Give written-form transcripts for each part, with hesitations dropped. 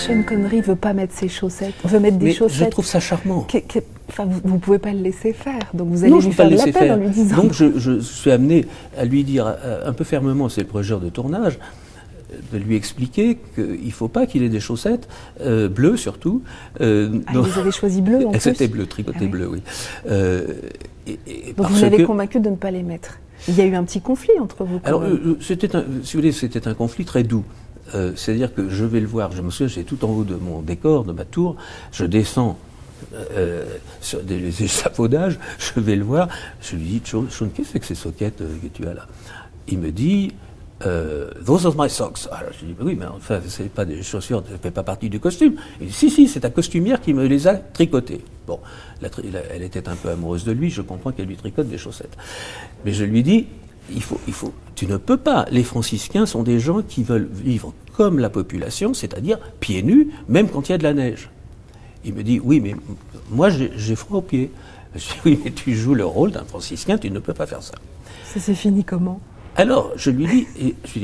Sean Connery veut pas mettre ses chaussettes, veut mettre des chaussettes. Je trouve ça charmant. Enfin, vous pouvez pas le laisser faire, donc vous allez lui faire de la peine en lui disant. Donc je suis amené à lui dire un peu fermement, c'est le projet de tournage, de lui expliquer qu'il ne faut pas qu'il ait des chaussettes bleues surtout. Vous avez choisi bleu en plus. C'était bleu, tricoté bleu, oui. Donc vous l'avez convaincu de ne pas les mettre. Il y a eu un petit conflit entre vous. Alors, si vous voulez, c'était un conflit très doux. C'est-à-dire que je vais le voir, je me souviens, j'étais tout en haut de mon décor, de ma tour, je descends sur des échafaudages, je vais le voir, je lui dis, Sean, qu'est-ce que c'est que ces soquettes que tu as là? Il me dit, those are my socks. Alors je dis, oui, mais enfin, c'est pas des chaussures, ça ne fait pas partie du costume. Il dit, si, c'est ta costumière qui me les a tricotées. Bon, elle était un peu amoureuse de lui, je comprends qu'elle lui tricote des chaussettes. Mais je lui dis, tu ne peux pas. Les franciscains sont des gens qui veulent vivre comme la population, c'est-à-dire pieds nus, même quand il y a de la neige. Il me dit, oui, mais moi j'ai froid aux pieds. Je dis, oui, mais tu joues le rôle d'un franciscain, tu ne peux pas faire ça. Ça s'est fini comment? Alors, je lui dis,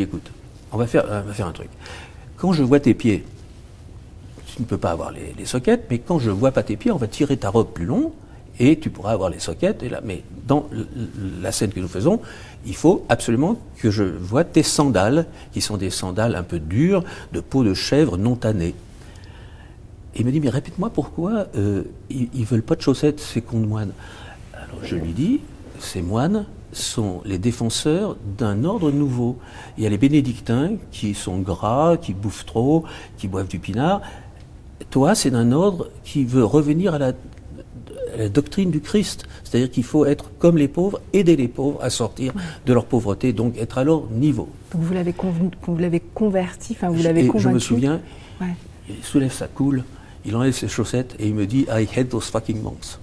écoute, on va faire un truc. Quand je vois tes pieds, tu ne peux pas avoir les soquettes, mais quand je ne vois pas tes pieds, on va tirer ta robe plus long, et tu pourras avoir les soquettes. Et là, mais dans la scène que nous faisons, il faut absolument que je voie tes sandales, qui sont des sandales un peu dures, de peau de chèvre non tannée. Et il me dit, mais répète-moi pourquoi ils veulent pas de chaussettes, ces cons de moines. Alors je lui dis, ces moines sont les défenseurs d'un ordre nouveau. Il y a les bénédictins qui sont gras, qui bouffent trop, qui boivent du pinard. Toi, c'est d'un ordre qui veut revenir à la doctrine du Christ. C'est-à-dire qu'il faut être comme les pauvres, aider les pauvres à sortir de leur pauvreté, donc être à leur niveau. Donc vous l'avez converti, enfin vous l'avez convaincu. Je me souviens, il soulève sa coule, il enlève ses chaussettes et il me dit « I hate those fucking monks ».